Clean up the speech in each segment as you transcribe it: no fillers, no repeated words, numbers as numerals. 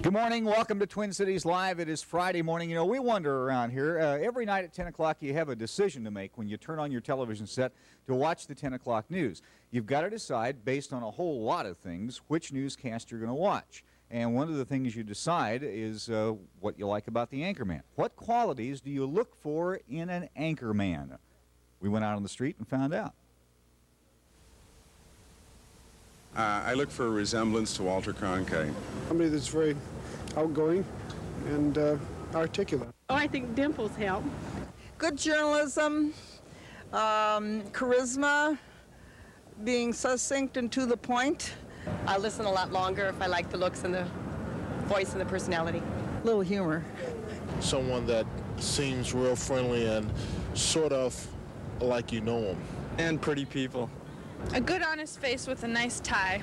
Good morning. Welcome to Twin Cities Live. It is Friday morning. You know, we wonder around here. Every night at 10 o'clock you have a decision to make when you turn on your television set to watch the 10 o'clock news. You've got to decide, based on a whole lot of things, which newscast you're going to watch. And one of the things you decide is what you like about the anchorman. What qualities do you look for in an anchorman? We went out on the street and found out. I look for a resemblance to Walter Cronkite. Somebody that's very outgoing and articulate. Oh, I think dimples help. Good journalism, charisma, being succinct and to the point. I listen a lot longer if I like the looks and the voice and the personality. A little humor. Someone that seems real friendly and sort of like you know them. And pretty people. A good honest face with a nice tie.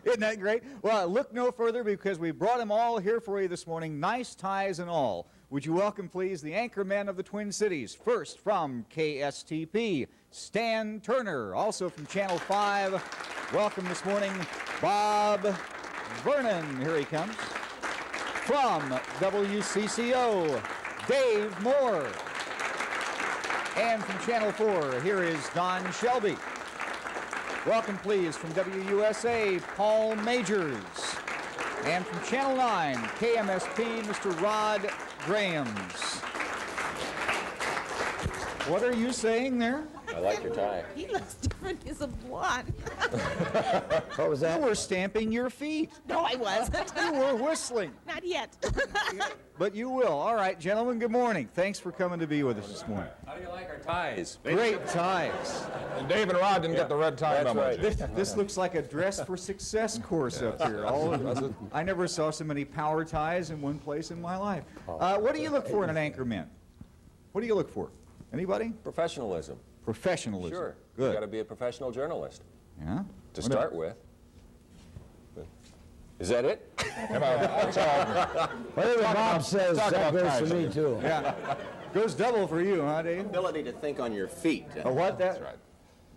Isn't that great? Well, look no further because we brought them all here for you this morning, nice ties and all. Would you welcome, please, the anchormen of the Twin Cities. First, from KSTP, Stan Turner. Also from Channel 5, welcome this morning, Bob Vernon. Here he comes. From WCCO, Dave Moore. And from Channel 4, here is Don Shelby. Welcome, please, from WUSA, Paul Majors. And from Channel 9, KMSP, Mr. Rod Grahams. What are you saying there? I like your tie. He looks different. He's a blonde. What was that? You were stamping your feet. No, I wasn't. You were whistling. Not yet. But you will. All right, gentlemen, good morning. Thanks for coming to be with us this morning. How do you like our ties? Great ties. And Dave and Rod didn't get the red tie memo. Right. This looks like a dress for success course up here. I never saw so many power ties in one place in my life. What do you look for in an anchorman? What do you look for? Anybody? Professionalism. Professionalism. Sure. Good. You've got to be a professional journalist Yeah? to start with. Is that it? Whatever Bob says, that goes for me, too. Yeah. Goes double for you, huh, Dave? Ability to think on your feet. What? That's right.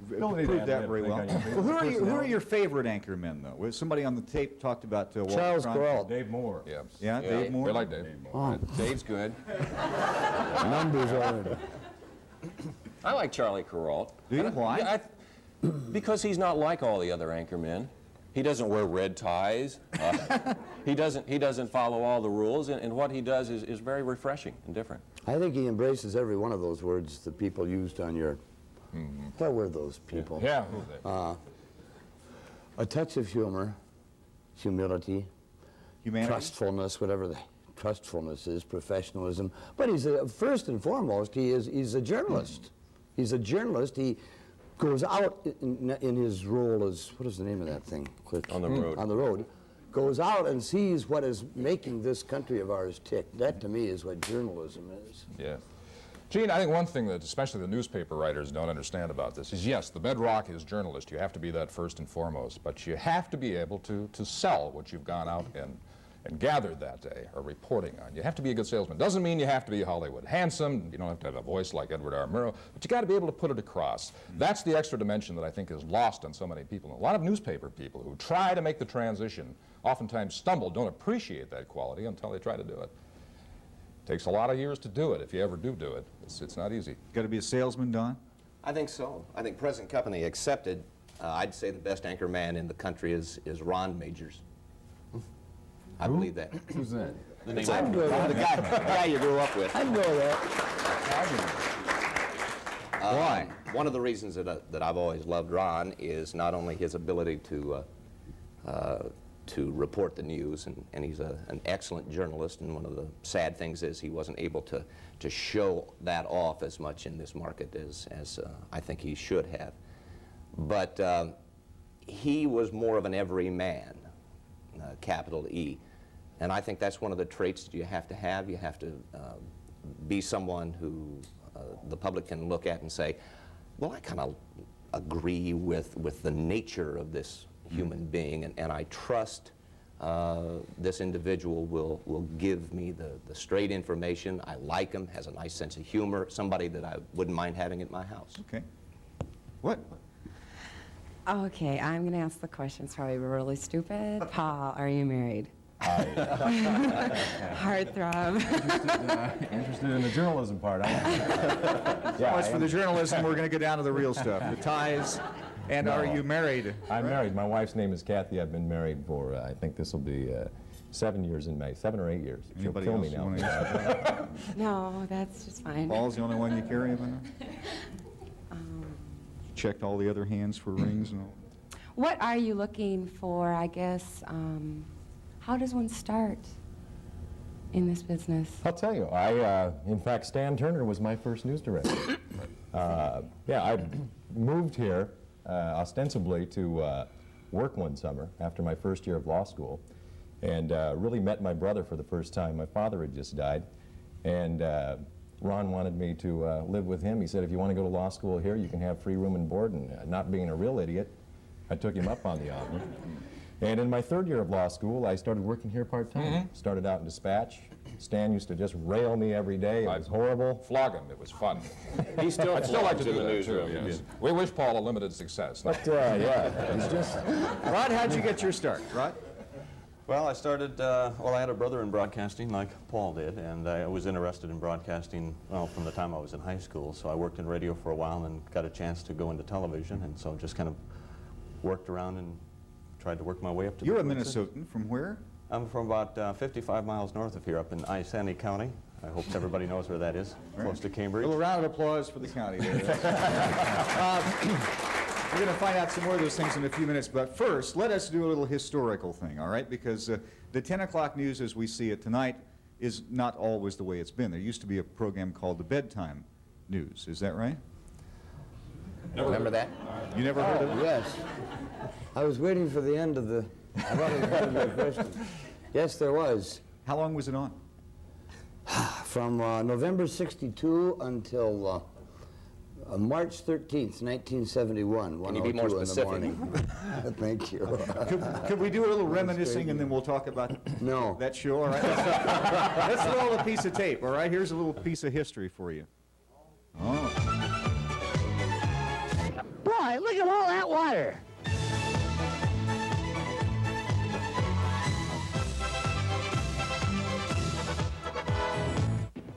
You've proved that very well. Well, who are your favorite anchormen, though? Was somebody on the tape talked about Walter Charles Cronkite? Corral. Dave Moore. Yeah. Yeah, Dave Moore. We like Dave. Oh, Dave's good. numbers already. I like Charlie Kuralt. Do you? Why? Because he's not like all the other anchormen. He doesn't wear red ties. He doesn't follow all the rules, and what he does is very refreshing and different. I think he embraces every one of those words the people used on your... What were those people? Yeah. A touch of humor, humility, Humanity? trustfulness, whatever the trustfulness is, professionalism. But he's first and foremost, he's a journalist. He's a journalist. He goes out in his role as, what is the name of that thing? Quick. On the road. On the road. Goes out and sees what is making this country of ours tick. That, to me, is what journalism is. Yeah. Gene, I think one thing that especially the newspaper writers don't understand about this is, yes, the bedrock is journalist. You have to be that first and foremost, but you have to be able to sell what you've gone out and gathered that day or reporting on. You have to be a good salesman. Doesn't mean you have to be Hollywood handsome. You don't have to have a voice like Edward R. Murrow, but you got to be able to put it across. That's the extra dimension that I think is lost on so many people. A lot of newspaper people who try to make the transition oftentimes stumble, don't appreciate that quality until they try to do it. Takes a lot of years to do it, if you ever do it. It's not easy. Got to be a salesman, Don? I think so. I think present company accepted. I'd say the best anchorman in the country is Ron Majors. I believe that. Who's that? The name I'd go the that. guy you grew up with. I'd go that. Why? One of the reasons that I've always loved Ron is not only his ability to report the news, and he's an excellent journalist, and one of the sad things is he wasn't able to show that off as much in this market as I think he should have. But he was more of an everyman, capital E. And I think that's one of the traits that you have to have. You have to be someone who the public can look at and say, well, I kind of agree with the nature of this human being, and I trust this individual will give me the straight information. I like him, has a nice sense of humor, somebody that I wouldn't mind having at my house. Okay. What? Okay, I'm going to ask the question. It's probably really stupid. Paul, are you married? Heartthrob. Interested in the journalism part. So much for the journalism. We're going to go down to the real stuff, the ties. And No. are you married? I'm married. My wife's name is Kathy. I've been married for, I think this will be 7 years in May, 7 or 8 years. She'll Anybody kill else me you now. wanna answer? No, that's just fine. Paul's the only one you carry, Evan? Checked all the other hands for rings and all? What are you looking for, I guess? How does one start in this business? I'll tell you. In fact, Stan Turner was my first news director. Yeah, I moved here ostensibly to work one summer after my first year of law school, and really met my brother for the first time. My father had just died, and Ron wanted me to live with him. He said, if you want to go to law school here, you can have free room and board, and not being a real idiot, I took him up on the offer. And in my third year of law school, I started working here part-time. Started out in dispatch. Stan used to just rail me every day. It was horrible. Flog him. It was fun. He still I'd still like to do in the that, newsroom. too, yes. We wish Paul a limited success. But, yeah, he's just... Rod, how'd you get your start, Rod? Well, I started, well, I had a brother in broadcasting like Paul did, and I was interested in broadcasting, well, from the time I was in high school. So I worked in radio for a while and got a chance to go into television, and so just kind of worked around and tried to work my way up to You're a the Twin Cities. Minnesotan. From where? I'm from about 55 miles north of here, up in Isanti County. I hope everybody knows where that is, close to A Cambridge. little round of applause for the county there. We're going to find out some more of those things in a few minutes, but first, let us do a little historical thing, all right? Because the 10 o'clock news as we see it tonight is not always the way it's been. There used to be a program called the Bedtime News. Is that right? Remember that? You never heard of it? Yes. I was waiting for the end of the... I thought it was going to be a question. Yes, there was. How long was it on? From November 62 until March 13th, 1971. Can you be more 1:02 specific? in the morning. Thank you. Could we do a little reminiscing and then we'll talk about No. that show, all right? Let's roll a piece of tape, all right? Here's a little piece of history for you. Oh. Boy, look at all that water.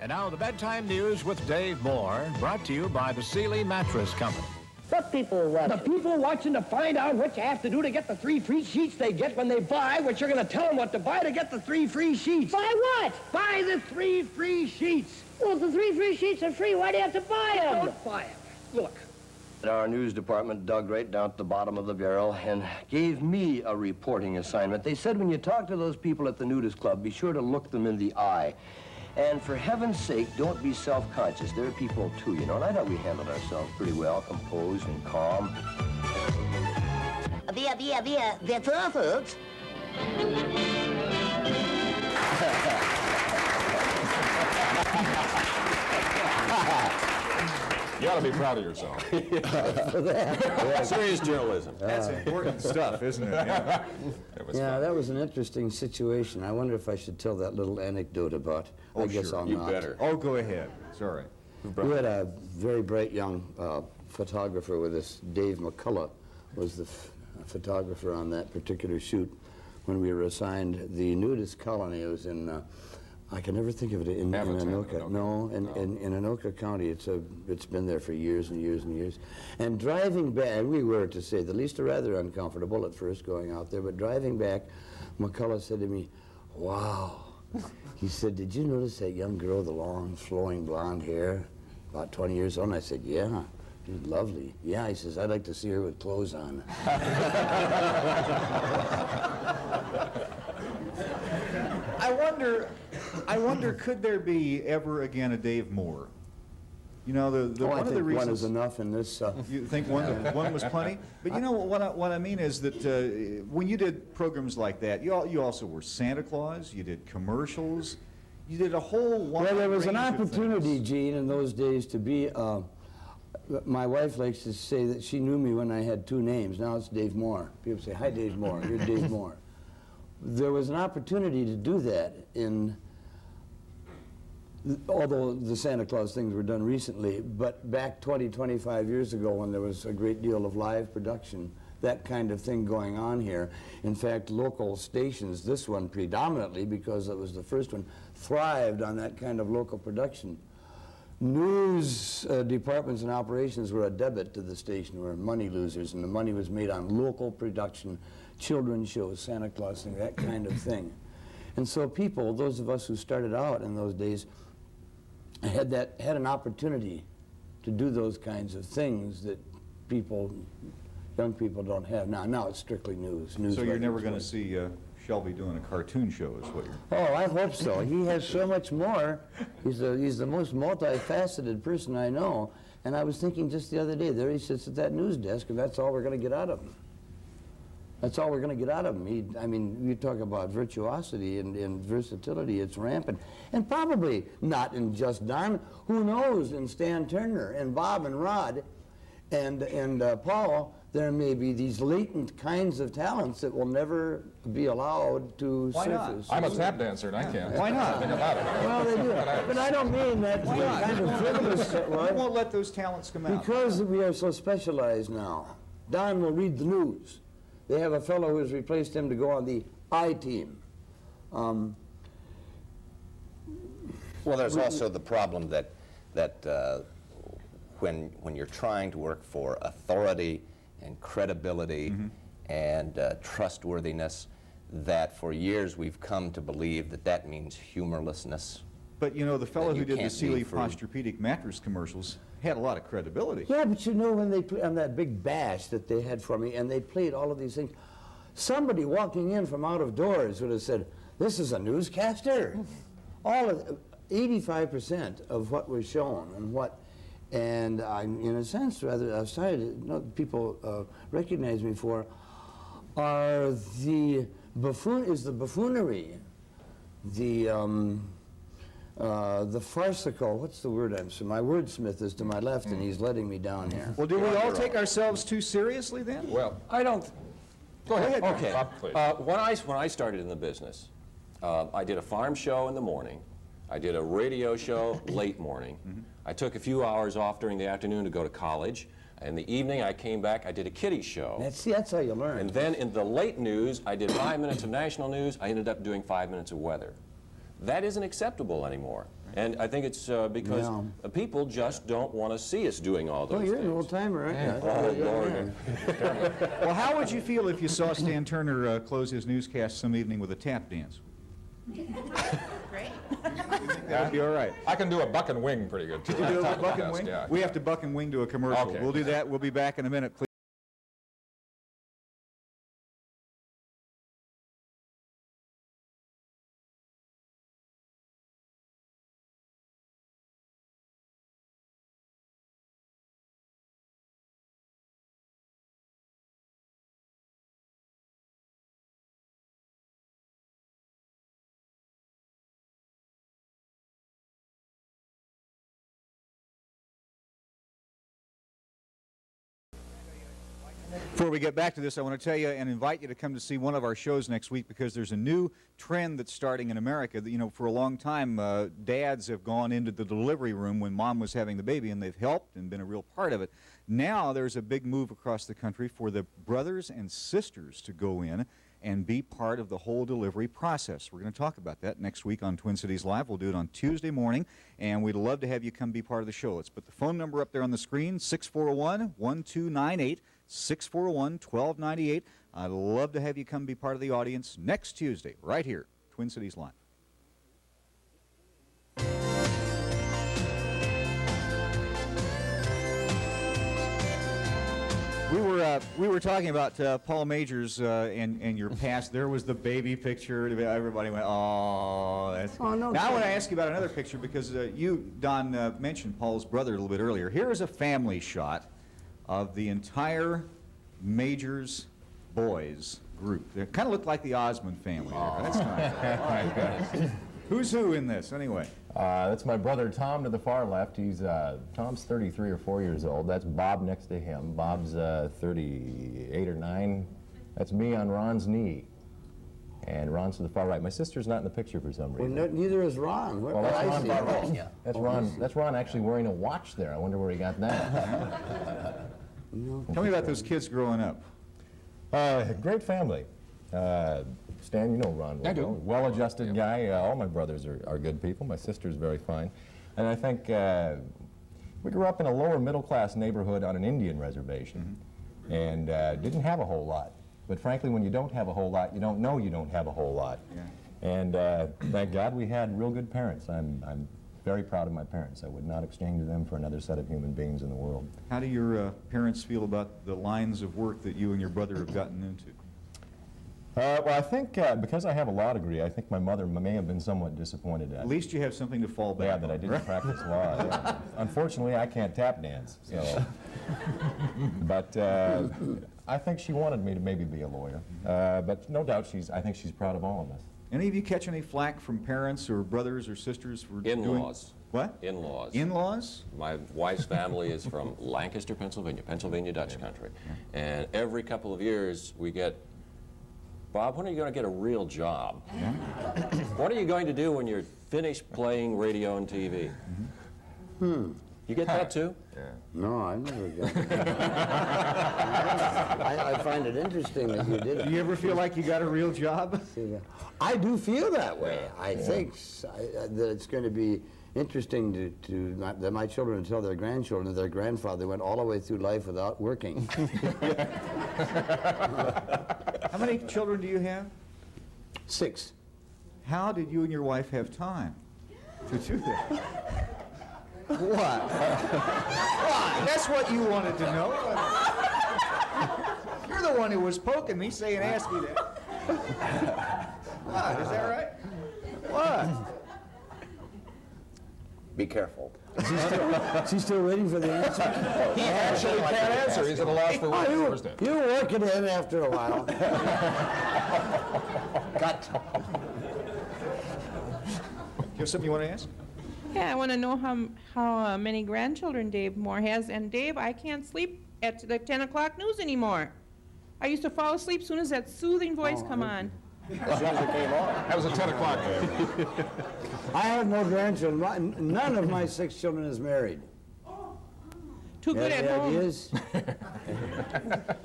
And now the Bedtime News with Dave Moore, brought to you by the Sealy Mattress Company. What people are watching? The people watching to find out what you have to do to get the 3 free sheets they get when they buy what you're going to tell them what to buy to get the 3 free sheets. Buy what? Buy the 3 free sheets. Well, if the 3 free sheets are free, why do you have to buy them? Don't buy them. Look. Our news department dug right down to the bottom of the barrel and gave me a reporting assignment. They said when you talk to those people at the nudist club, be sure to look them in the eye. And for heaven's sake, don't be self-conscious. They're people too, you know, and I thought we handled ourselves pretty well, composed and calm. That's all, folks. You ought to be proud of yourself. Serious journalism. That's important stuff, isn't it? Yeah. Yeah, that was an interesting situation. I wonder if I should tell that little anecdote about... I guess sure. I'll You not. better. Oh, go ahead. It's all right. We had a very bright young photographer with us. Dave McCullough was the photographer on that particular shoot when we were assigned the nudist colony. It was in, I can never think of it, in Anoka. No, in Anoka County. It's been there for years and years and years. And driving back, we were, to say the least, rather uncomfortable at first going out there, but driving back, McCullough said to me, wow. He said, did you notice that young girl, the long, flowing blonde hair, about 20 years old? And I said, yeah, she's lovely. Yeah, he says, I'd like to see her with clothes on. I wonder, could there be ever again a Dave Moore? You know, one of the reasons... one is enough in this... You think one was plenty? But you know, what I mean is that when you did programs like that, you also were Santa Claus, you did commercials, you did a whole wide Well, there was an range of opportunity, things. Gene, in those days to be... my wife likes to say that she knew me when I had 2 names. Now it's Dave Moore. People say, hi, Dave Moore. You're Dave Moore. There was an opportunity to do that in... although the Santa Claus things were done recently, but back 20, 25 years ago when there was a great deal of live production, that kind of thing going on here. In fact, local stations, this one predominantly, because it was the first one, thrived on that kind of local production. News departments and operations were a debit to the station, were money losers, and the money was made on local production, children's shows, Santa Claus thing, that kind of thing. And so people, those of us who started out in those days, had an opportunity to do those kinds of things that young people don't have now. Now it's strictly news. So you're never going to see Shelby doing a cartoon show, is what you're... Oh, I hope so. He has so much more. He's the most multifaceted person I know. And I was thinking just the other day, there he sits at that news desk, and that's all we're going to get out of him. That's all we're going to get out of him. I mean, you talk about virtuosity and versatility, it's rampant. And probably not in just Don, who knows, in Stan Turner and Bob and Rod and Paul, there may be these latent kinds of talents that will never be allowed to surface. I'm a tap dancer and I can't. Why not? Think about it. Well, they do. But I don't mean that kind of frivolous. Why won't let those talents come out? Because we are so specialized now. Don will read the news. They have a fellow who has replaced him to go on the I-team. Well, there's also the problem that when you're trying to work for authority and credibility and trustworthiness, that for years we've come to believe that that means humorlessness. But you know, the fellow who did the Sealy Posturepedic mattress commercials had a lot of credibility. Yeah, but you know, when they put on that big bash that they had for me, and they played all of these things, somebody walking in from out of doors would have said, "This is a newscaster." All of 85% of what was shown and I'm in a sense rather excited. People recognize me for are the buffoonery, the farcical, what's the word my wordsmith is to my left and he's letting me down here. Well, do we all take ourselves too seriously then? Well, I don't. Go ahead. Okay. Bob, please. When I started in the business, I did a farm show in the morning. I did a radio show late morning. I took a few hours off during the afternoon to go to college. In the evening, I came back, I did a kiddie show. That's how you learn. And then in the late news, I did 5 minutes of national news. I ended up doing 5 minutes of weather. That isn't acceptable anymore. And I think it's because people just don't want to see us doing all those things. You're an old-timer, aren't you? Oh, Lord. Well, how would you feel if you saw Stan Turner close his newscast some evening with a tap dance? Great. That would be all right. I can do a buck and wing pretty good, too. Could you do a buck and wing? Yeah. We have to buck and wing to a commercial. Okay. We'll do that. We'll be back in a minute, please. Before we get back to this, I want to tell you and invite you to come to see one of our shows next week because there's a new trend that's starting in America. You know, for a long time, dads have gone into the delivery room when mom was having the baby, and they've helped and been a real part of it. Now there's a big move across the country for the brothers and sisters to go in and be part of the whole delivery process. We're going to talk about that next week on Twin Cities Live. We'll do it on Tuesday morning, and we'd love to have you come be part of the show. Let's put the phone number up there on the screen, 641-1298. 641-1298. I'd love to have you come be part of the audience next Tuesday, right here, Twin Cities Live. We were talking about Paul Majors and your past. There was the baby picture. Everybody went, "Oh, that's." Oh, no. Now I want to ask you about another picture because you, Don, mentioned Paul's brother a little bit earlier. Here is a family shot of the entire Majors boys group. They kind of look like the Osmond family. There. That's nice. All right. Who's who in this, anyway? That's my brother Tom to the far left. Tom's 33 or 4 years old. That's Bob next to him. Bob's 38 or 9. That's me on Ron's knee. And Ron's to the far right. My sister's not in the picture for some reason. Well, neither is Ron. Well, that's Ron far right. Yeah. That's Ron actually wearing a watch there. I wonder where he got that. Tell me about those kids growing up. Great family. Stan, you know Ron well. I do. Well-adjusted guy. All my brothers are good people. My sister's very fine. And I think we grew up in a lower middle-class neighborhood on an Indian reservation, and didn't have a whole lot. But frankly, when you don't have a whole lot, you don't know you don't have a whole lot. Yeah. And thank God we had real good parents. I'm very proud of my parents. I would not exchange them for another set of human beings in the world. How do your parents feel about the lines of work that you and your brother have gotten into? Well, I think because I have a law degree, I think my mother may have been somewhat disappointed At least you have something to fall back on. that I didn't practice law. Yeah. Unfortunately, I can't tap dance. So. But I think she wanted me to maybe be a lawyer. But no doubt, I think she's proud of all of us. Any of you catch any flack from parents or brothers or sisters for In-laws. What? In-laws. In-laws? My wife's family is from Lancaster, Pennsylvania, Dutch country. And every couple of years we get, Bob, when are you going to get a real job? Yeah. What are you going to do when you're finished playing radio and TV? You get that too? Yeah. No, I've never got it. I find it interesting that you did it. Do you ever feel like you got a real job? I do feel that way. I think that it's going to be interesting that my children tell their grandchildren that their grandfather went all the way through life without working. How many children do you have? 6. How did you and your wife have time to do that? What? What? That's what you wanted to know. You're the one who was poking me, saying, ask me that. What? Is that right? What? Be careful. She's still waiting for the answer? He actually can't answer. He's at a loss for words. You work it in after a while. Cut. You have something you want to ask? Yeah, I want to know how many grandchildren Dave Moore has. And Dave, I can't sleep at the 10 o'clock news anymore. I used to fall asleep as soon as that soothing voice come on. As soon as it came on. That was at 10 o'clock. I have no grandchildren. None of my 6 children is married. Too good at home. Is.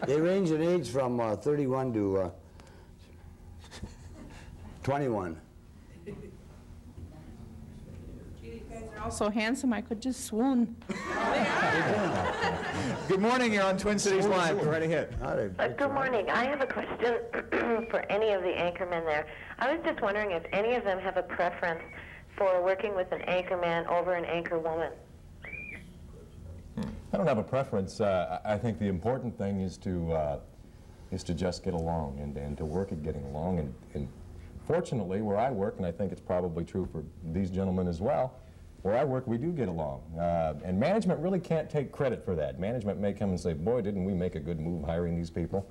They range in age from 31 to 21. They're all so handsome, I could just swoon. Good morning. You're on Twin Cities Live. Go right ahead. Good morning. I have a question for any of the anchormen there. I was just wondering if any of them have a preference for working with an anchorman over an anchorwoman. I don't have a preference. I think the important thing is to just get along and to work at getting along. And fortunately, where I work, and I think it's probably true for these gentlemen as well, where I work, we do get along. And management really can't take credit for that. Management may come and say, boy, didn't we make a good move hiring these people?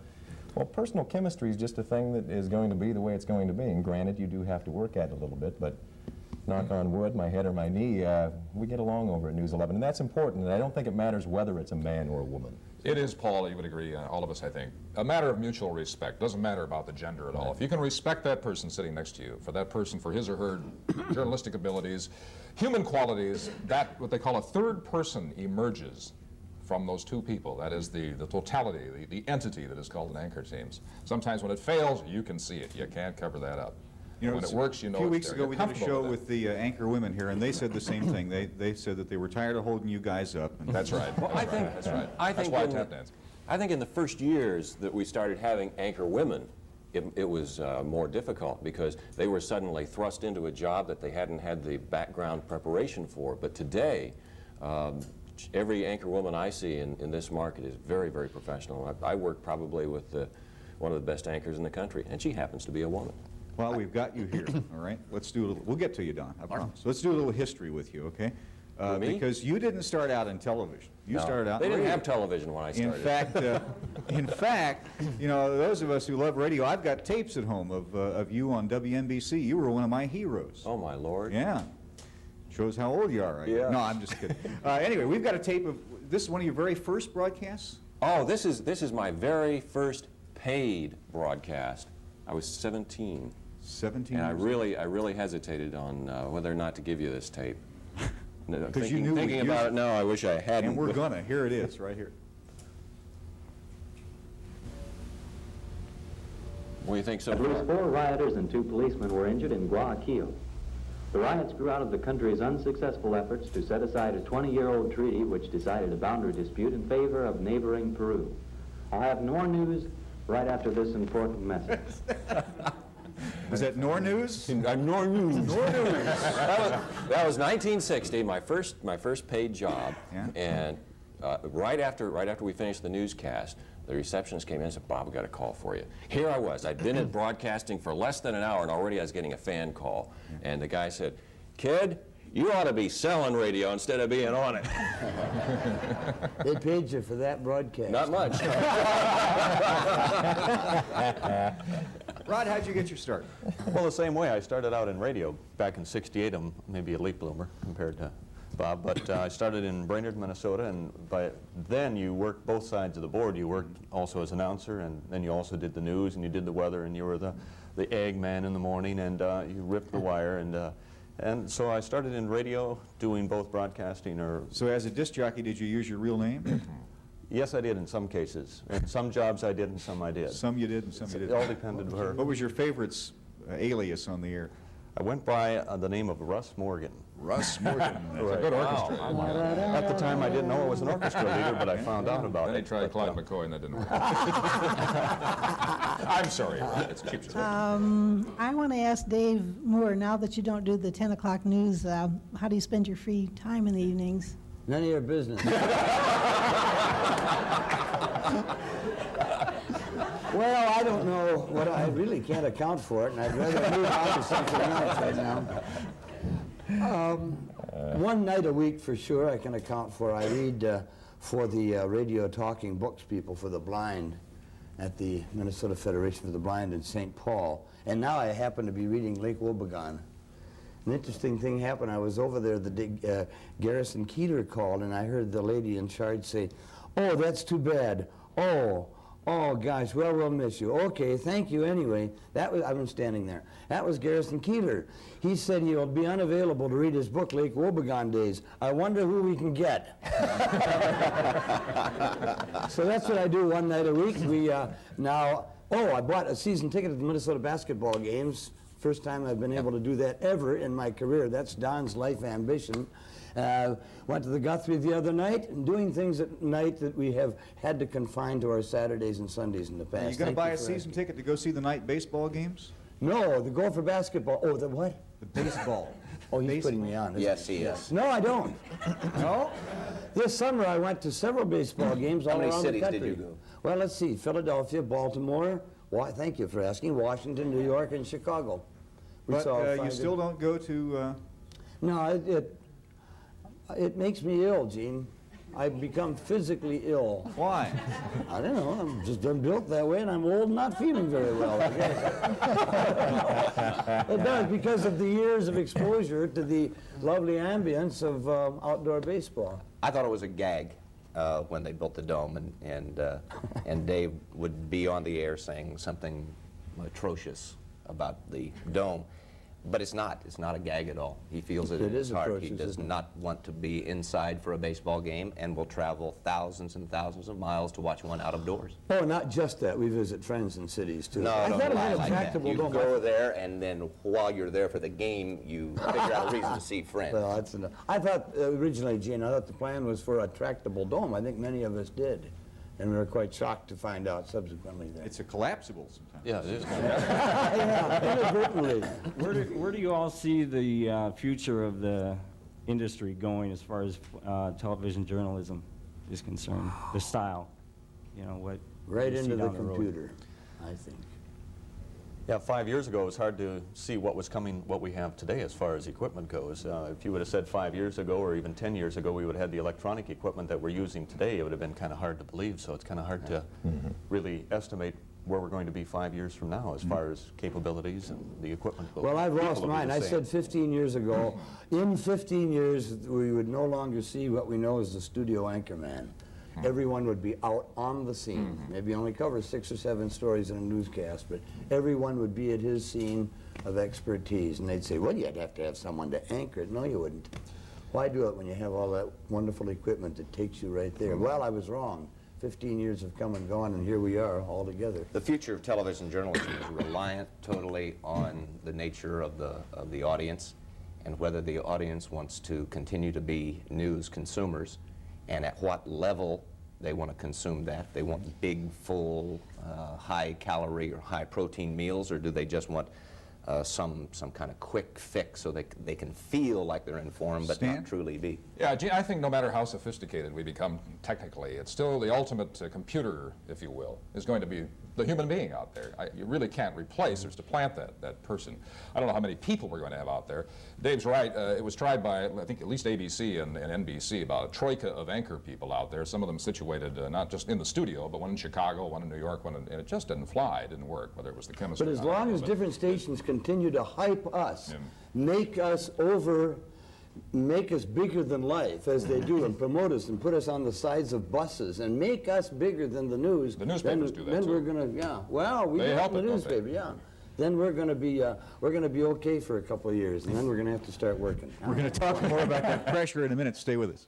Well, personal chemistry is just a thing that is going to be the way it's going to be. And granted, you do have to work at it a little bit, but knock on wood, my head or my knee, we get along over at News 11. And that's important, and I don't think it matters whether it's a man or a woman. It is, Paul, you would agree, all of us, I think, a matter of mutual respect. Doesn't matter about the gender at all. If you can respect that person sitting next to you, for that person, for his or her journalistic abilities, human qualities, that what they call a third person emerges from those two people. That is the totality, the entity that is called an anchor teams. Sometimes when it fails, you can see it. You can't cover that up. You know, when it works, you know a few it's weeks there. ago, You're we did a comfortable show with it. with the anchor women here, and they said the same thing. They said that they were tired of holding you guys up. And That's right. Well, I think That's right. I That's think why in tap dance. I think in the first years that we started having anchor women, it was more difficult because they were suddenly thrust into a job that they hadn't had the background preparation for. But today, every anchor woman I see in this market is very, very professional. I work probably with one of the best anchors in the country, and she happens to be a woman. Well, we've got you here, all right? Let's do a little, we'll get to you, Don, I promise. Let's do a little history with you, okay? Me? Because you didn't start out in television. You No, started out they in didn't radio. have television when I started. In fact, you know, those of us who love radio, I've got tapes at home of you on WNBC. You were one of my heroes. Oh, my Lord. Yeah. Shows how old you are, right? Yeah. No, I'm just kidding. Anyway, we've got a tape of, this is one of your very first broadcasts? Oh, this is my very first paid broadcast. I was 17. 17 and I years really hesitated on whether or not to give you this tape. Because you knew we'd thinking use about it. it now, I wish I hadn't. And we're gonna. Here it is, right here. What do you think so At least far? 4 rioters and 2 policemen were injured in Guayaquil. The riots grew out of the country's unsuccessful efforts to set aside a 20-year-old treaty which decided a boundary dispute in favor of neighboring Peru. I'll have more news right after this important message. Was that Nor News? Nor News. Nor News. That was 1960, my first paid job, and right after we finished the newscast, the receptionist came in and said, "Bob, we got a call for you." Here I was. I'd been in broadcasting for less than an hour, and already I was getting a fan call. And the guy said, "Kid, you ought to be selling radio instead of being on it." They paid you for that broadcast. Not much. Rod, how'd you get your start? Well, the same way. I started out in radio back in '68. I'm maybe a late bloomer compared to Bob, but I started in Brainerd, Minnesota, and by then you worked both sides of the board. You worked also as announcer, and then you also did the news, and you did the weather, and you were the egg man in the morning, and you ripped the wire, and so I started in radio doing both broadcasting or... So as a disc jockey, did you use your real name? Yes, I did in some cases. And some jobs I did and some I did. Some you did and some you didn't. It all depended on her. What was your favorite alias on the air? I went by the name of Russ Morgan. Russ Morgan. That's a good orchestra. At the time, I didn't know it was an orchestra leader, but I found out about Then it. he tried Clyde McCoy, and that didn't work. I'm sorry, Rod. It's cheap shot. I want to ask Dave Moore, now that you don't do the 10 o'clock news, how do you spend your free time in the evenings? None of your business. Well, I don't know what I really can't account for it, and I'd rather move on to something else right now. One night a week for sure I can account for. I read for the radio talking books people for the blind at the Minnesota Federation for the Blind in St. Paul, and now I happen to be reading Lake Wobegon. An interesting thing happened. I was over there, the Garrison Keeler called, and I heard the lady in charge say, "Oh, that's too bad. Oh, gosh, well, we'll miss you. Okay, thank you anyway." That was, I've been standing there. That was Garrison Keeler. He said he'll be unavailable to read his book, Lake Wobegon Days. I wonder who we can get. So that's what I do one night a week. We I bought a season ticket to the Minnesota basketball games. First time I've been able to do that ever in my career. That's Don's life ambition. Went to the Guthrie the other night, and doing things at night that we have had to confine to our Saturdays and Sundays in the past. Are you going to buy a season ticket to go see the night baseball games? No, the Gopher basketball. Oh, the what? The baseball. Oh, he's putting me on. Yes, he is. No, I don't. No. This summer I went to several baseball games all around the country. How many cities did you go? Well, let's see. Philadelphia, Baltimore. Thank you for asking. Washington, New York, and Chicago. But you still don't go to... No, it makes me ill, Gene. I've become physically ill. Why? I don't know. I'm built that way, and I'm old and not feeling very well, I guess. It does, because of the years of exposure to the lovely ambience of outdoor baseball. I thought it was a gag when they built the dome, and Dave would be on the air saying something atrocious about the dome. But it's not a gag at all. He feels it in his heart. He does not want to be inside for a baseball game and will travel thousands and thousands of miles to watch one out of doors. Oh, not just that. We visit friends in cities, too. No, I don't thought it lie was like that. attractable. You go there, and then while you're there for the game, you figure out a reason to see friends. Well, that's enough. I thought originally, Gene, I thought the plan was for a tractable dome. I think many of us did. And we were quite shocked to find out subsequently that it's a collapsible sometimes. Yeah, it is. Yeah, inadvertently. Where do you all see the future of the industry going as far as television journalism is concerned? The style, what? Right you see into the down road? computer, I think. Yeah, 5 years ago, it was hard to see what was coming, what we have today as far as equipment goes. If you would have said 5 years ago or even 10 years ago we would have had the electronic equipment that we're using today, it would have been kind of hard to believe. So it's kind of hard to really estimate where we're going to be 5 years from now as far as capabilities and the equipment. Well, I've lost People will be mine. the I same. said 15 years ago, in 15 years, we would no longer see what we know as the studio anchorman. Everyone would be out on the scene. Maybe only cover 6 or 7 stories in a newscast, but everyone would be at his scene of expertise. And they'd say, well, you'd have to have someone to anchor it. No, you wouldn't. Why do it when you have all that wonderful equipment that takes you right there? Well, I was wrong. 15 years have come and gone, and here we are all together. The future of television journalism is reliant totally on the nature of the audience and whether the audience wants to continue to be news consumers and at what level they want to consume that. They want big, full, high-calorie or high-protein meals, or do they just want some kind of quick fix so they can feel like they're informed but Stan? not truly be? Yeah, Gene, I think no matter how sophisticated we become technically, it's still the ultimate computer, if you will, is going to be the human being out there. You really can't replace or supplant that person. I don't know how many people we're going to have out there. Dave's right. It was tried by, I think, at least ABC and NBC, about a troika of anchor people out there, some of them situated not just in the studio, but one in Chicago, one in New York, and it just didn't fly. It didn't work, whether it was the chemistry. But as long as different stations continue to hype us, make us bigger than life, as they do, and promote us and put us on the sides of buses and make us bigger than the news. The newspapers do that then too. we're going to, yeah. Well, we They help help the it, don't they? newspaper, yeah. Then we're going to be okay for a couple of years, and then we're going to have to start working. We're going to talk more about that pressure in a minute. Stay with us.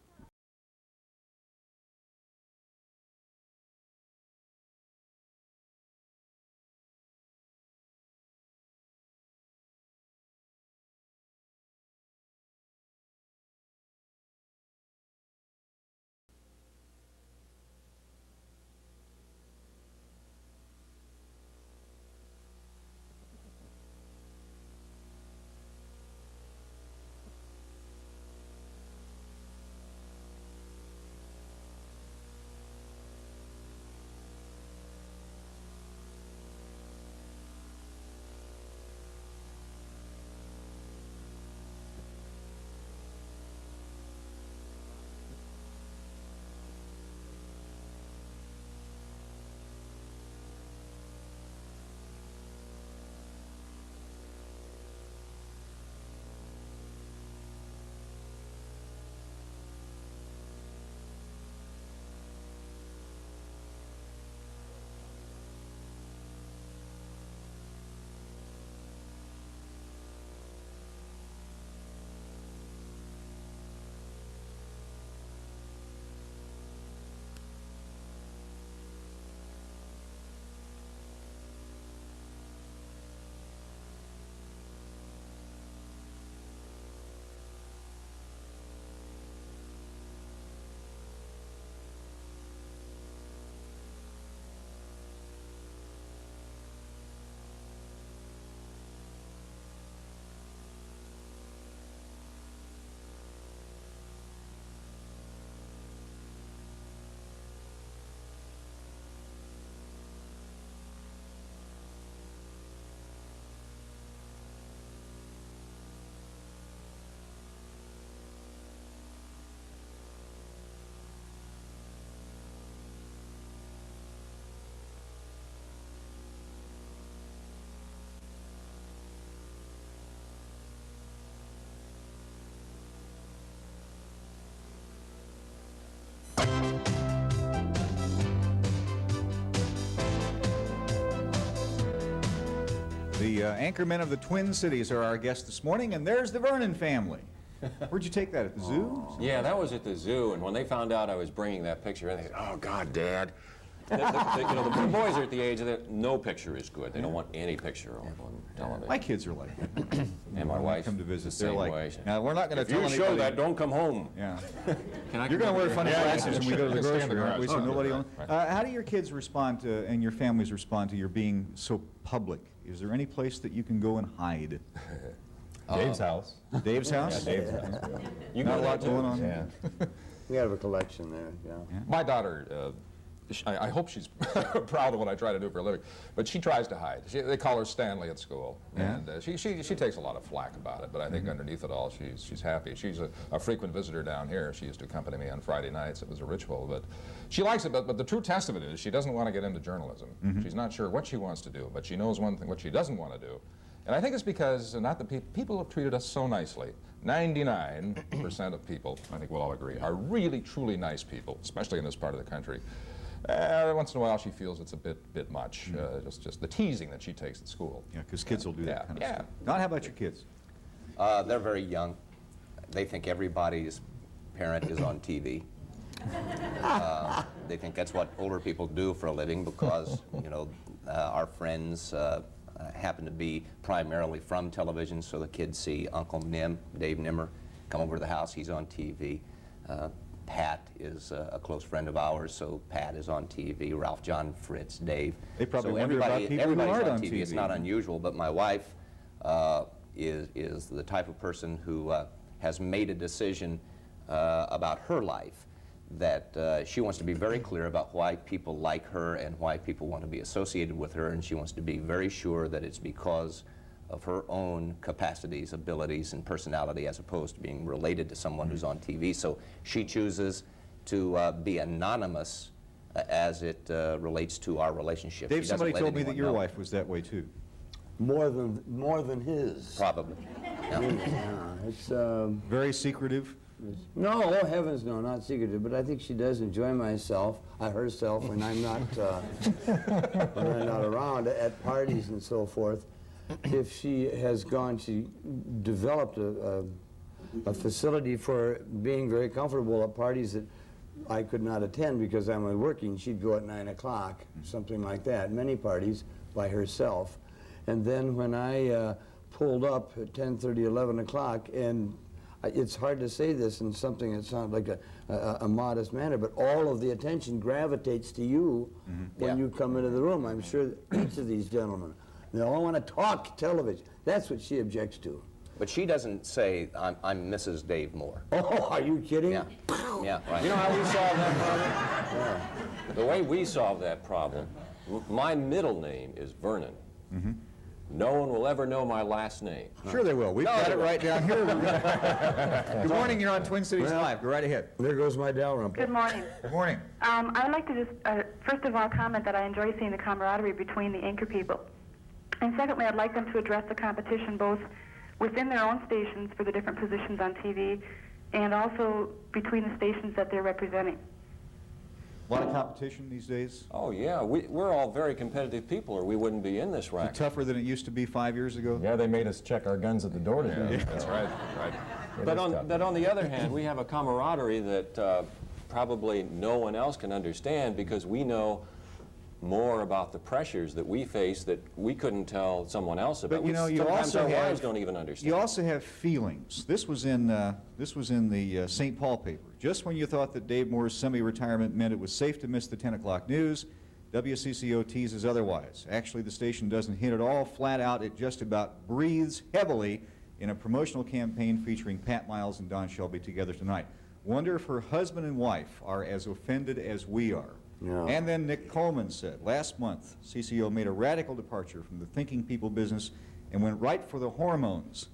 The Anchormen of the Twin Cities are our guests this morning, and there's the Vernon family. Where'd you take that, at the zoo? Yeah, that was at the zoo, and when they found out I was bringing that picture in, they said, "Oh, God, Dad." You know, the boys are at the age that no picture is good. They don't want any picture on television. My kids are like that. And my wife come to visit. the They're same like, way. now we're not going to If tell you anybody. show that, don't come home. Yeah. Can I You're come going to wear over funny here? glasses when we go to the Stay in the grocery, aren't we? So garage. nobody. Right. How do your kids respond to, and your families respond to your being so public? Is there any place that you can go and hide? Dave's house. Dave's house? Yeah, Dave's house. You got a lot going on. Yeah. We have a collection there, yeah. My daughter, I hope she's proud of what I try to do for a living, but she tries to hide. They call her Stanley at school, Yeah. and she takes a lot of flack about it, but I think underneath it all, she's happy. She's a frequent visitor down here. She used to accompany me on Friday nights. It was a ritual, but she likes it, but the true test of it is she doesn't want to get into journalism. She's not sure what she wants to do, but she knows one thing, what she doesn't want to do. And I think it's because not the people have treated us so nicely. 99% of people, I think we'll all agree, are really, truly nice people, especially in this part of the country. Every once in a while, she feels it's a bit much, just the teasing that she takes at school. Yeah, because kids will do that kind of Yeah. stuff. Don, how about your kids? They're very young. They think everybody's parent is on TV. They think that's what older people do for a living because, you know, our friends happen to be primarily from television, so the kids see Uncle Nim, Dave Nimmer, come over to the house, he's on TV. Pat is a close friend of ours, so Pat is on TV. Ralph, John, Fritz, Dave. They probably so wonder about people who everybody's aren't on on TV. TV. It's not unusual, but my wife is the type of person who has made a decision about her life that she wants to be very clear about why people like her and why people want to be associated with her, and she wants to be very sure that it's because of her own capacities, abilities, and personality as opposed to being related to someone who's on TV. So she chooses to be anonymous as it relates to our relationship. Dave, She doesn't somebody let told me that anyone your know. wife was that way too. More than his. Probably. Yeah, it's very secretive. No, oh heavens, no, not secretive. But I think she does enjoy herself when I'm not when I'm not around at parties and so forth. If she has she developed a facility for being very comfortable at parties that I could not attend because I'm working. She'd go at 9 o'clock, something like that. Many parties by herself. And then when I pulled up at 10:30, 11 o'clock, and it's hard to say this in something that sounds like a modest manner, but all of the attention gravitates to you when you come into the room. I'm sure that each of these gentlemen, they all want to talk television. That's what she objects to. But she doesn't say, I'm Mrs. Dave Moore. Oh, are you kidding? Yeah, yeah, right. You know how we solve that problem? The way we solve that problem, my middle name is Vernon. No one will ever know my last name. Sure they will. We've got it right down here. Good morning. You're on Twin Cities Live. Go right ahead. There goes my Dalrymple. Good morning. Good morning. I'd like to just, first of all, comment that I enjoy seeing the camaraderie between the anchor people. And secondly, I'd like them to address the competition both within their own stations for the different positions on TV and also between the stations that they're representing. A lot of competition these days. Oh, yeah. We're all very competitive people, or we wouldn't be in this racket. Tougher than it used to be 5 years ago. Yeah, they made us check our guns at the door today. Yeah, that's right. Right. But on the other hand, we have a camaraderie that probably no one else can understand because we know more about the pressures that we face that we couldn't tell someone else about. But you know, you Sometimes also our have wives don't even understand. You also have feelings. This was in the St. Paul paper. Just when you thought that Dave Moore's semi-retirement meant it was safe to miss the 10 o'clock news, WCCO teases otherwise. Actually, the station doesn't hint at all. Flat out, it just about breathes heavily in a promotional campaign featuring Pat Miles and Don Shelby together tonight. Wonder if her husband and wife are as offended as we are. No. And then Nick Coleman said, last month, CCO made a radical departure from the thinking people business and went right for the hormones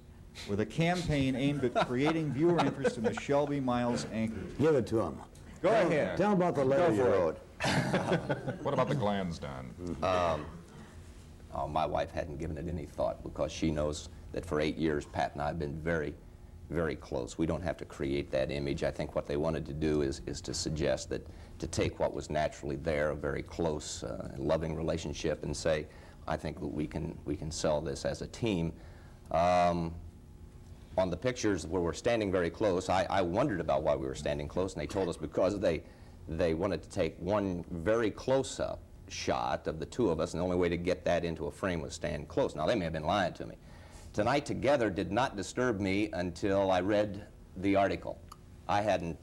with a campaign aimed at creating viewer interest in the Shelby Miles anchor. Give it to him. Go ahead. Tell him about the letter you wrote. What about the glands, Don? Oh, my wife hadn't given it any thought because she knows that for 8 years, Pat and I have been very, very close. We don't have to create that image. I think what they wanted to do is to suggest that to take what was naturally there, a very close and loving relationship, and say, I think that we can sell this as a team. On the pictures where we're standing very close, I wondered about why we were standing close, and they told us because they wanted to take one very close-up shot of the two of us, and the only way to get that into a frame was stand close. Now, they may have been lying to me. Tonight Together did not disturb me until I read the article. I hadn't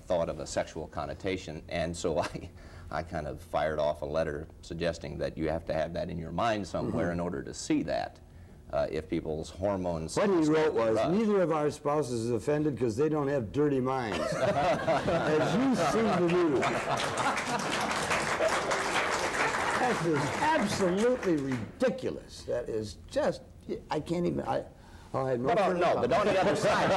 thought of a sexual connotation, and so I kind of fired off a letter suggesting that you have to have that in your mind somewhere in order to see that. If people's hormones... What he wrote was, neither of our spouses is offended because they don't have dirty minds. As you seem to do. That is absolutely ridiculous. That is just, I can't even, I'll have no But on the other side,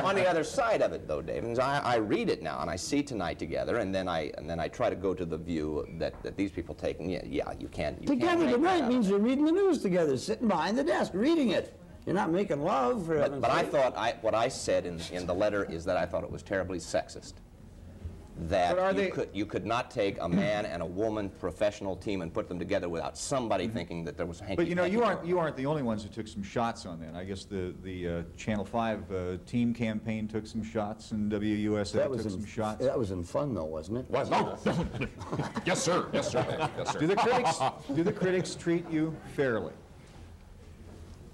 on the other other side of it, though, David, I read it now and I see Tonight Together, and then I try to go to the view that these people take. And yeah, you can't. Together tonight means you're reading the news together, sitting behind the desk, reading it. You're not making love, for heaven's But I sake. thought what I said in the letter is that I thought it was terribly sexist. that you could not take a man and a woman professional team and put them together without somebody thinking that there was hanky. But you know, you aren't the only ones who took some shots on that. I guess the Channel 5 team campaign took some shots, and WUSA took some shots. That was in fun, though, wasn't it? Was no. Yes, sir. Yes, sir. Yes, sir. Do the critics treat you fairly?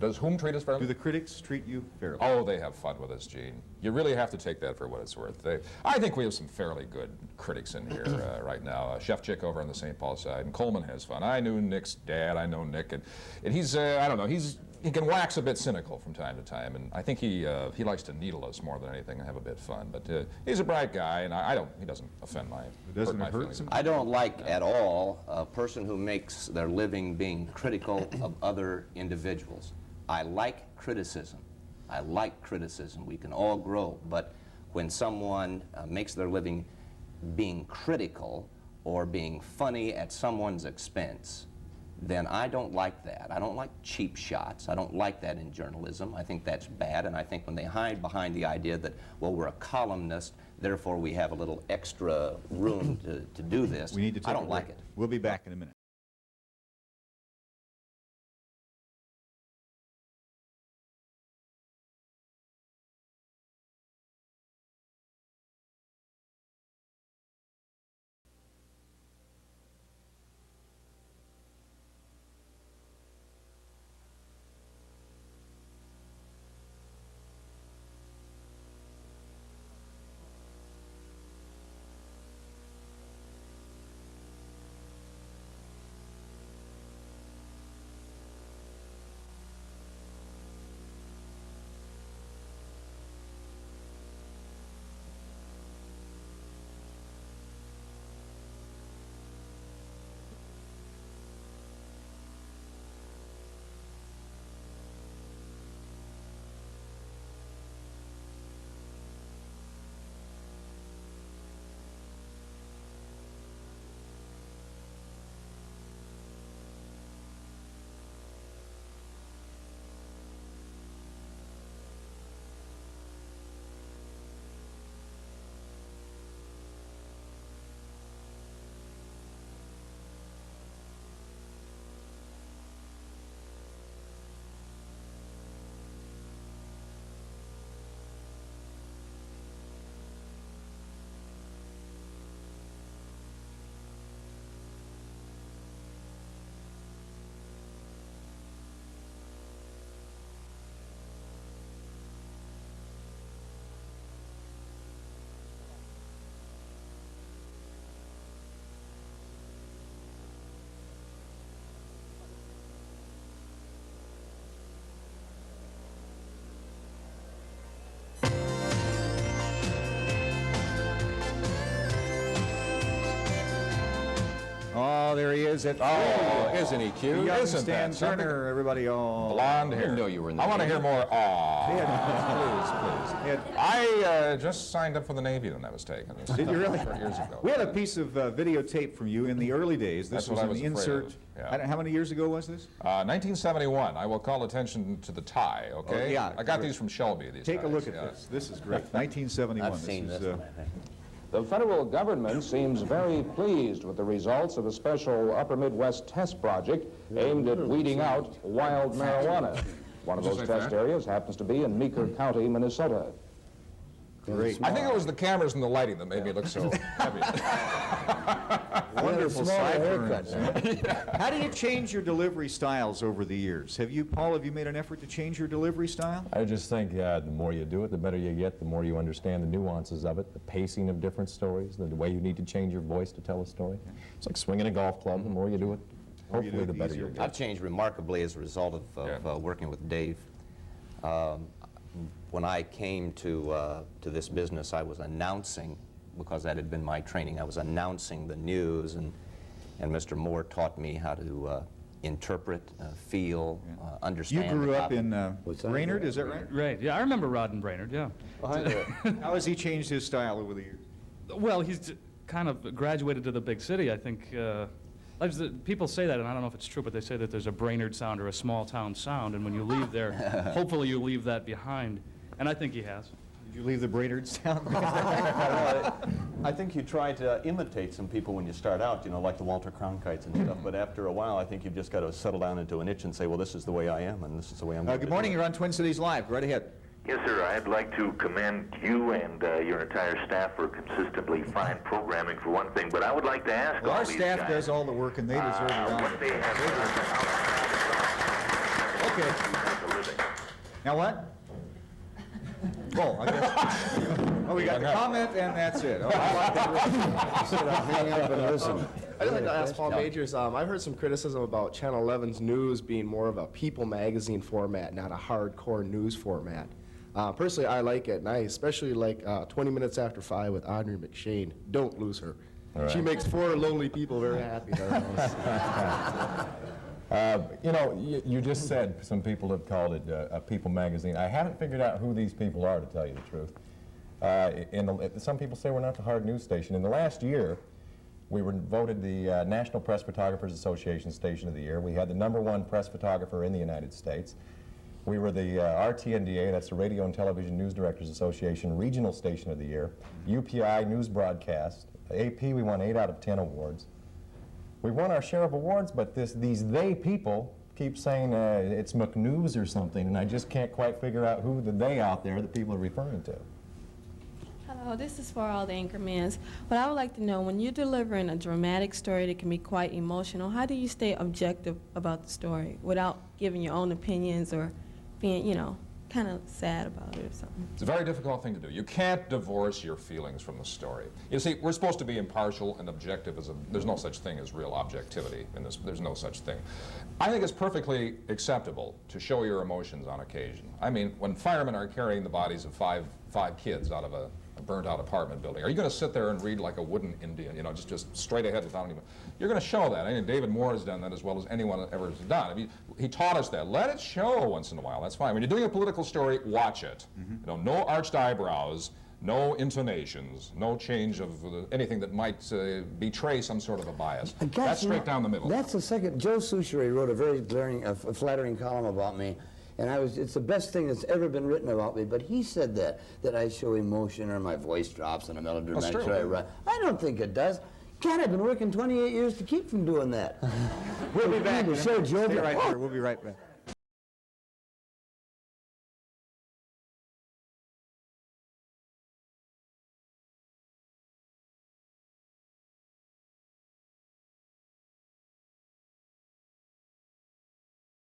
Does whom treat us fairly? Do the critics treat you fairly? Oh, they have fun with us, Gene. You really have to take that for what it's worth. I think we have some fairly good critics in here right now. Chef Chick over on the St. Paul side, and Coleman has fun. I knew Nick's dad. I know Nick, and he's I don't know. He can wax a bit cynical from time to time, and I think he likes to needle us more than anything and have a bit of fun. But he's a bright guy, and he doesn't offend my feelings. I don't like at all a person who makes their living being critical of other individuals. I like criticism. I like criticism. We can all grow, but when someone makes their living being critical or being funny at someone's expense, then I don't like that. I don't like cheap shots. I don't like that in journalism. I think that's bad, and I think when they hide behind the idea that, well, we're a columnist, therefore we have a little extra room to do this, I don't like it. We'll be back in a minute. Oh, there he is. Oh, isn't he cute? The young Isn't Stan that Turner, something? everybody. Oh, Blonde hair. I didn't know you were in the I want to hear more. Yeah, Please. I just signed up for the Navy when that was taken. Did you really? 4 years ago. We had a piece of videotape from you in the early days. This That's what I was an afraid insert. of, yeah. How many years ago was this? 1971. I will call attention to the tie, okay? Oh, yeah. I got these from Shelby. Take a look at this. This is great. 1971. I've seen this one, I think. The federal government seems very pleased with the results of a special Upper Midwest test project aimed at weeding out wild marijuana. One of those test areas happens to be in Meeker County, Minnesota. Great. I think it was the cameras and the lighting that made me look so heavy. Wonderful sideburns. How do you change your delivery styles over the years? Paul, have you made an effort to change your delivery style? I just think the more you do it, the better you get, the more you understand the nuances of it, the pacing of different stories, the way you need to change your voice to tell a story. It's like swinging a golf club. The more you do it, hopefully the better you get. I've changed remarkably as a result of working with Dave. When I came to this business, I was announcing, because that had been my training, I was announcing the news, and Mr. Moore taught me how to interpret, feel, understand. You grew up in Brainerd, is that right? Right, yeah, I remember Rod and Brainerd, yeah. How has he changed his style over the years? Well, he's kind of graduated to the big city, I think. People say that, and I don't know if it's true, but they say that there's a Brainerd sound or a small town sound, and when you leave there, hopefully you leave that behind. And I think he has. Did you leave the Brainards down? Well, I think you try to imitate some people when you start out, you know, like the Walter Cronkites and stuff, but after a while, I think you've just got to settle down into a niche and say, well, this is the way I am, and this is the way I'm going to Good do morning. it. You're on Twin Cities Live. Right ahead. Yes, sir. I'd like to commend you and your entire staff for consistently fine programming, for one thing, but I would like to ask Well, all our these staff guys, does all the work, and they deserve the honor. what they have Okay. Now what? Oh, I guess. Oh, we got the comment, and that's it. Oh, I like that. Sit up, hang up, and listen. I'd like to ask Paul Majors, I've heard some criticism about Channel 11's news being more of a people magazine format, not a hardcore news format. Personally, I like it, and I especially like 20 Minutes After 5 with Audrey McShane. Don't lose her. All She right. makes 4 lonely people very happy at our house. You know, you just said some people have called it a people magazine. I haven't figured out who these people are, to tell you the truth. Some people say we're not the hard news station. In the last year, we were voted the National Press Photographers Association Station of the Year. We had the #1 press photographer in the United States. We were the RTNDA, that's the Radio and Television News Directors Association, Regional Station of the Year. UPI News Broadcast. AP, we won 8 out of 10 awards. We won our share of awards, but these they people keep saying it's McNews or something, and I just can't quite figure out who the they out there that people are referring to. Hello, this is for all the Anchormans. But I would like to know, when you're delivering a dramatic story that can be quite emotional, how do you stay objective about the story without giving your own opinions or being, you know, kind of sad about it or something? It's a very difficult thing to do. You can't divorce your feelings from the story. You see, we're supposed to be impartial and objective. There's no such thing as real objectivity in this. There's no such thing. I think it's perfectly acceptable to show your emotions on occasion. I mean, when firemen are carrying the bodies of five kids out of a burnt-out apartment building, are you going to sit there and read like a wooden Indian, you know, just straight ahead without even... You're going to show that. I mean, David Moore has done that as well as anyone ever has done. I mean, he taught us that. Let it show once in a while. That's fine. When you're doing a political story, watch it. You know, no arched eyebrows, no intonations, no change of anything that might betray some sort of a bias. That's straight down the middle. That's the second. Joe Souchere wrote a very flattering column about me. And it's the best thing that's ever been written about me, but he said that I show emotion or my voice drops in a melodramatic story. I don't think it does. God, I've been working 28 years to keep from doing that. We'll be back. Stay right there. We'll be right back.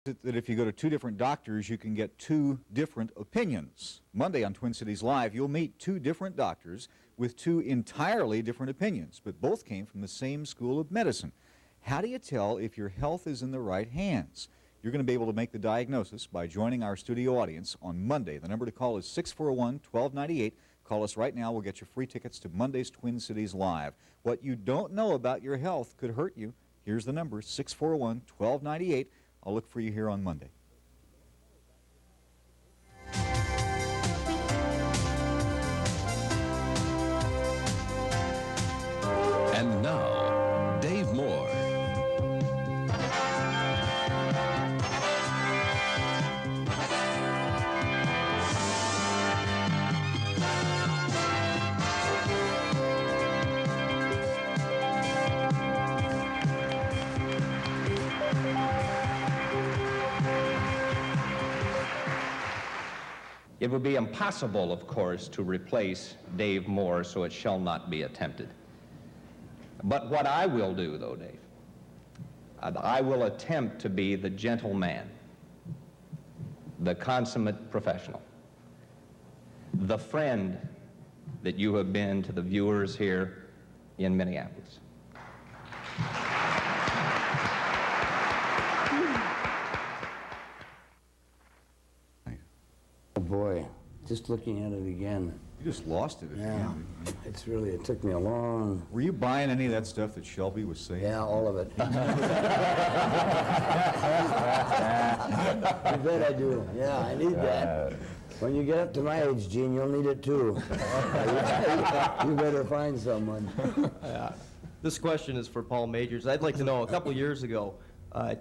That if you go to 2 different doctors, you can get 2 different opinions. Monday on Twin Cities Live, you'll meet 2 different doctors with 2 entirely different opinions, but both came from the same school of medicine. How do you tell if your health is in the right hands? You're going to be able to make the diagnosis by joining our studio audience on Monday. The number to call is 641-1298. Call us right now. We'll get you free tickets to Monday's Twin Cities Live. What you don't know about your health could hurt you. Here's the number, 641-1298. I'll look for you here on Monday. And now, Dave Moore. It would be impossible, of course, to replace Dave Moore, so it shall not be attempted. But what I will do, though, Dave, I will attempt to be the gentleman, the consummate professional, the friend that you have been to the viewers here in Minneapolis. Oh boy, just looking at it again. You just lost it. Yeah, it took me a long... Were you buying any of that stuff that Shelby was saying? Yeah, all of it. I bet I do. Yeah, I need that. When you get up to my age, Gene, you'll need it too. You better find someone. This question is for Paul Majors. I'd like to know, a couple years ago,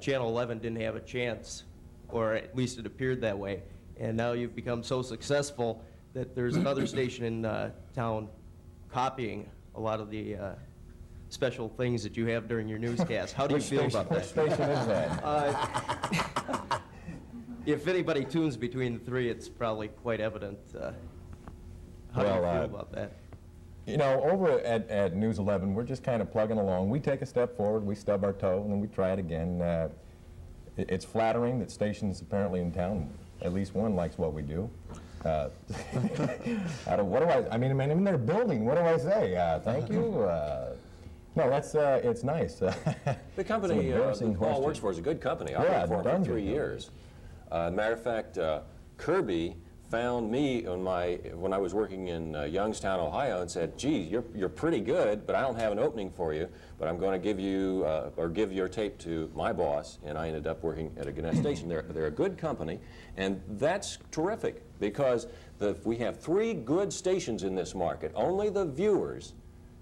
Channel 11 didn't have a chance, or at least it appeared that way, and now you've become so successful that there's another station in town copying a lot of the special things that you have during your newscast. How do you feel about that? Which station is that? If anybody tunes between the three, it's probably quite evident. How do you feel about that? You know, over at News 11, we're just kind of plugging along. We take a step forward, we stub our toe, and then we try it again. It's flattering that stations apparently in town, at least one likes what we do. I mean, I'm in their building. What do I say? Thank you? No, that's, it's nice. The company that Paul works for is a good company. I've worked for him for 3 years. Matter of fact, Kirby found me when I was working in Youngstown, Ohio, and said, "Geez, you're pretty good, but I don't have an opening for you. But I'm going to give you or give your tape to my boss." And I ended up working at a Gannett station. They're a good company, and that's terrific because we have 3 good stations in this market. Only the viewers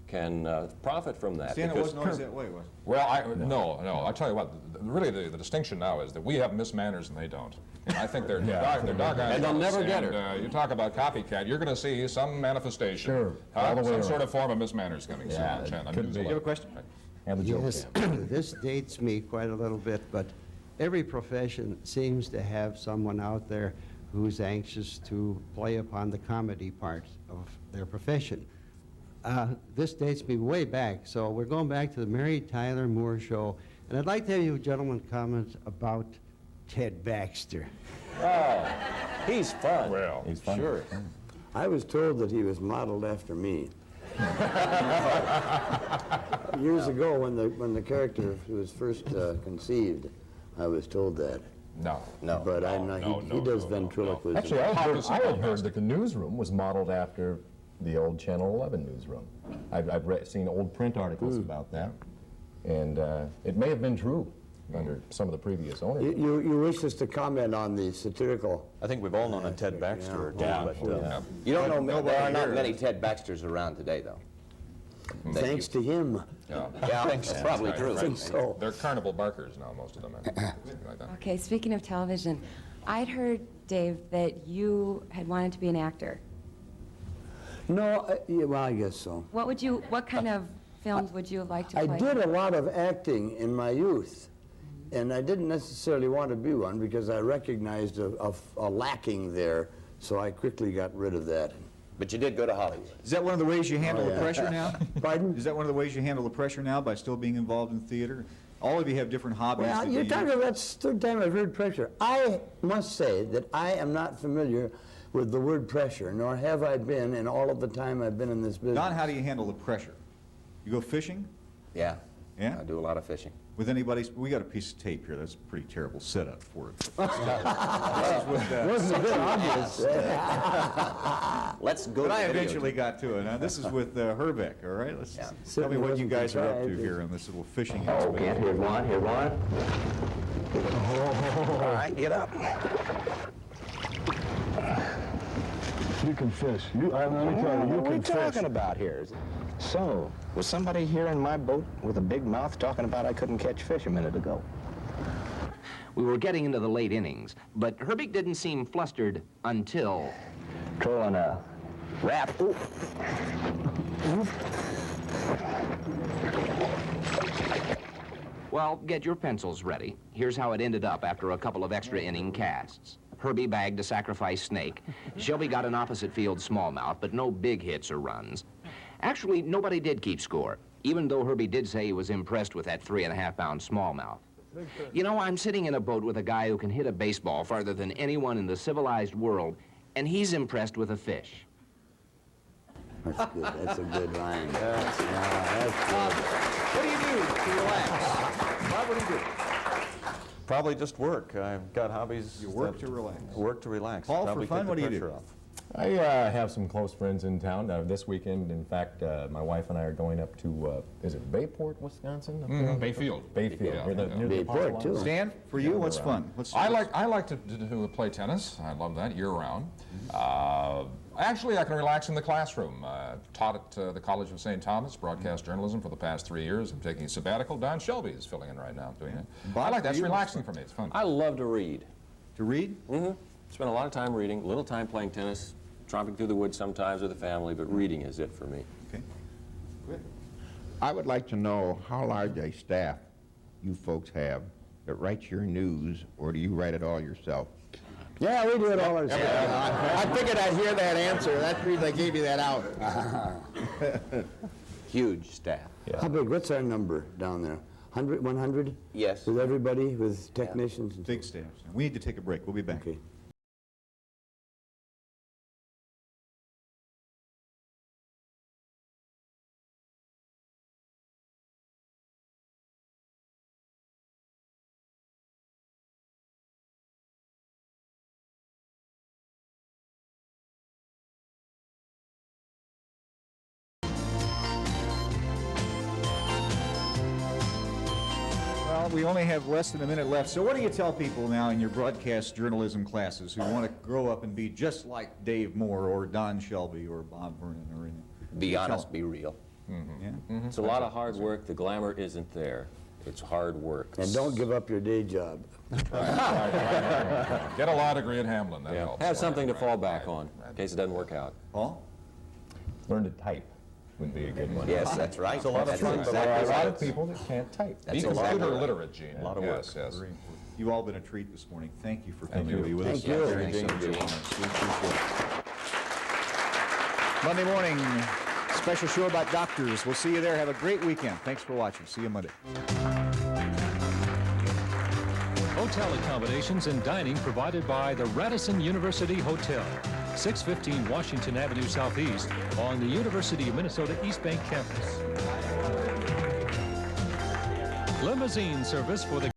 can profit from that. Stan, it wasn't always that way, was it? Well, no. I'll tell you what. Really, the distinction now is that we have mismanners and they don't. And I think they're doggone and they'll never get her. You talk about copycat, you're going to see some manifestation, some sort of form of mismanners coming soon. You have a question? Yes, this dates me quite a little bit, but every profession seems to have someone out there who's anxious to play upon the comedy part of their profession. This dates me way back, so we're going back to the Mary Tyler Moore Show, and I'd like to have you gentlemen comment about Ted Baxter. Oh, he's fun. Well, he's fun. Sure. I was told that he was modeled after me. Years ago, when the character was first conceived, I was told that. No. But I'm not. He does ventriloquism. Actually, I had heard that the newsroom was modeled after the old Channel 11 newsroom. I've seen old print articles about that, and it may have been true under some of the previous owners. You wish us to comment on the satirical? I think we've all known a Ted Baxter. You don't know, there are not many Ted Baxters around today, though. Thanks to him. Yeah, that's probably true. I think so. They're carnival barkers now, most of them. Like that. Okay, speaking of television, I'd heard, Dave, that you had wanted to be an actor. No, well, I guess so. What kind of films would you have liked to play? I did a lot of acting in my youth, and I didn't necessarily want to be one because I recognized a lacking there, so I quickly got rid of that. But you did go to Hollywood. Is that one of the ways you handle the pressure now? Pardon? Is that one of the ways you handle the pressure now, by still being involved in theater? All of you have different hobbies. Well, you're talking about that's the third time I've heard pressure. I must say that I am not familiar with the word pressure, nor have I been in all of the time I've been in this business. Don, how do you handle the pressure? You go fishing? Yeah. Yeah? I do a lot of fishing. With anybody? We got a piece of tape here. That's a pretty terrible setup for it. Wasn't a bit obvious. Let's go. But I eventually got to it. Now, this is with Herbeck, all right? Tell me what you guys are up to here on this little fishing expedition. Here's one. All right, get up. You can fish. Let me tell you, you can fish. What are we talking about here? So, was somebody here in my boat with a big mouth talking about I couldn't catch fish a minute ago? We were getting into the late innings, but Herbig didn't seem flustered until... Trolling a wrap. Ooh. Well, get your pencils ready. Here's how it ended up after a couple of extra inning casts. Herbie bagged a sacrifice snake. Shelby got an opposite field smallmouth, but no big hits or runs. Actually, nobody did keep score, even though Herbie did say he was impressed with that 3.5-pound smallmouth. You know, I'm sitting in a boat with a guy who can hit a baseball farther than anyone in the civilized world, and he's impressed with a fish. That's good. That's a good line. That's good. What do you do to relax? Bob, what do you do? Probably just work. I've got hobbies. You work to relax. Work to relax. Paul, Probably for fun, take what the do you do? pressure off. I have some close friends in town. This weekend, in fact, my wife and I are going up to, is it Bayport, Wisconsin? Bayfield. Bayfield. Yeah, Near the Bayport, too. Stan, for you, what's fun? I like to play tennis. I love that year-round. Actually, I can relax in the classroom. Taught at the College of St. Thomas, broadcast journalism for the past 3 years. I'm taking a sabbatical. Don Shelby is filling in right now doing it. I like that. That's relaxing for me. It's fun. I love to read. To read? Mm-hmm. Spend a lot of time reading, a little time playing tennis, tromping through the woods sometimes with the family, but reading is it for me. Okay. Good. I would like to know how large a staff you folks have that writes your news, or do you write it all yourself? Yeah, we do it all ourselves. I figured I'd hear that answer. That's the reason I gave you that out. Huge staff. How big? What's our number down there? 100, 100? Yes. With everybody, with technicians? And Big staff. We need to take a break. We'll be back. Okay. Well, we only have less than a minute left. So what do you tell people now in your broadcast journalism classes who want to grow up and be just like Dave Moore or Don Shelby or Bob Vernon or anything? Be honest, be real. Yeah. It's a lot of hard work. The glamour isn't there. It's hard work. And don't give up your day job. Get a law degree at Hamlin. That helps. Have something to fall back on in case it doesn't work out. Paul? Learn to type would be a good one. Yes, that's right. It's a lot of That's fun, but there are a exactly lot right. of people that can't type. That's Be exactly computer right. literate, Gene. A lot of work. Yes, yes. You've all been a treat this morning. Thank you for Thank coming you. to be with us. Thank you. Very Thank much. you. We appreciate it. Monday morning, special show about doctors. We'll see you there. Have a great weekend. Thanks for watching. See you Monday. Hotel accommodations and dining provided by the Radisson University Hotel, 615 Washington Avenue Southeast on the University of Minnesota East Bank campus. Limousine service for the